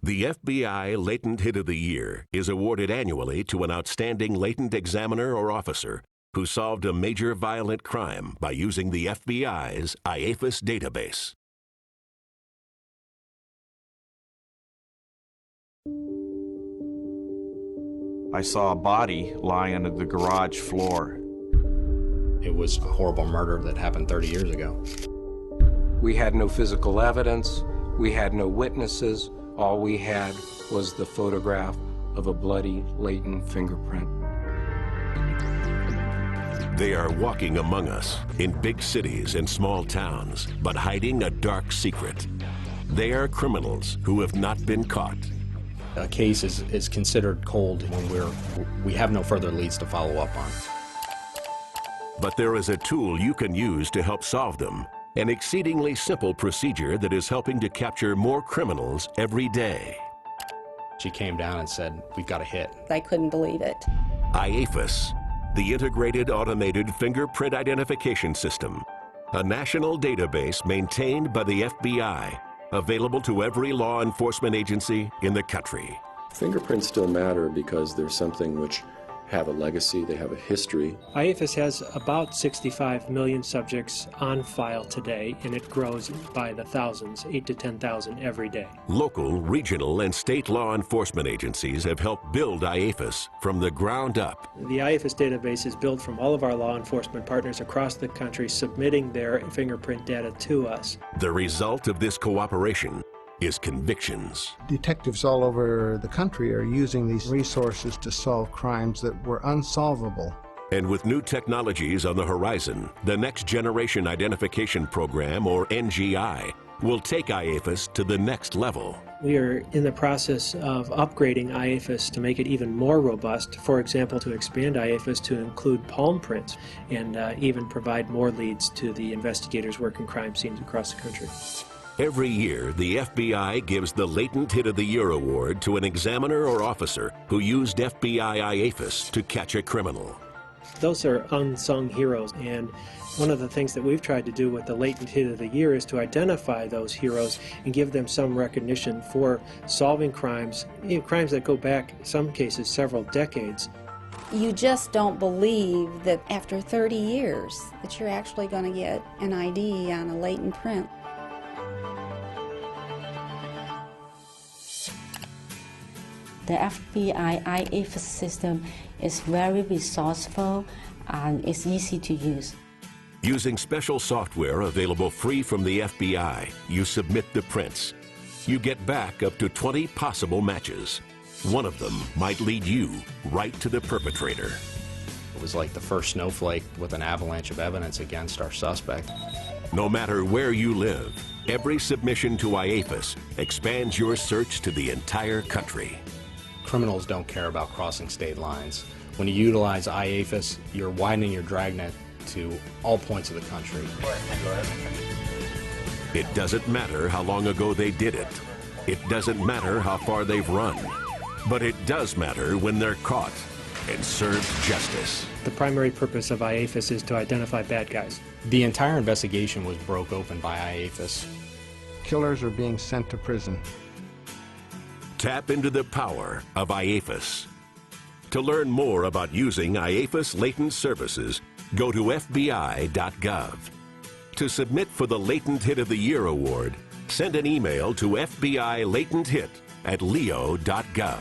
The FBI Latent Hit of the Year is awarded annually to an outstanding latent examiner or officer who solved a major violent crime by using the FBI's Iafis database. I saw a body lying on the garage floor. It was a horrible murder that happened 30 years ago. We had no physical evidence. We had no witnesses. All we had was the photograph of a bloody, latent fingerprint. They are walking among us in big cities and small towns, but hiding a dark secret. They are criminals who have not been caught. A case is considered cold when we have no further leads to follow up on. But there is a tool you can use to help solve them. An exceedingly simple procedure that is helping to capture more criminals every day. She came down and said, "We've got a hit." I couldn't believe it. Iafis, the Integrated Automated Fingerprint Identification System, a national database maintained by the FBI, available to every law enforcement agency in the country. Fingerprints still matter because they're something which have a legacy, they have a history. Iafis has about 65 million subjects on file today, and it grows by the thousands, 8 to 10,000 every day. Local, regional, and state law enforcement agencies have helped build Iafis from the ground up. The Iafis database is built from all of our law enforcement partners across the country submitting their fingerprint data to us. The result of this cooperation is convictions. Detectives all over the country are using these resources to solve crimes that were unsolvable. And with new technologies on the horizon, the Next Generation Identification Program, or NGI, will take Iafis to the next level. We are in the process of upgrading Iafis to make it even more robust. For example, to expand Iafis to include palm prints and even provide more leads to the investigators working crime scenes across the country. Every year, the FBI gives the Latent Hit of the Year award to an examiner or officer who used FBI Iafis to catch a criminal. Those are unsung heroes, and one of the things that we've tried to do with the Latent Hit of the Year is to identify those heroes and give them some recognition for solving crimes, crimes that go back, in some cases, several decades. You just don't believe that after 30 years that you're actually going to get an ID on a latent print. The FBI Iafis system is very resourceful and it's easy to use. Using special software available free from the FBI, you submit the prints. You get back up to 20 possible matches. One of them might lead you right to the perpetrator. It was like the first snowflake with an avalanche of evidence against our suspect. No matter where you live, every submission to Iafis expands your search to the entire country. Criminals don't care about crossing state lines. When you utilize Iafis, you're widening your dragnet to all points of the country. It doesn't matter how long ago they did it. It doesn't matter how far they've run. But it does matter when they're caught and served justice. The primary purpose of Iafis is to identify bad guys. The entire investigation was broke open by Iafis. Killers are being sent to prison. Tap into the power of Iafis. To learn more about using Iafis latent services, go to FBI.gov. To submit for the Latent Hit of the Year award, send an email to FBI Latent Hit at leo.gov.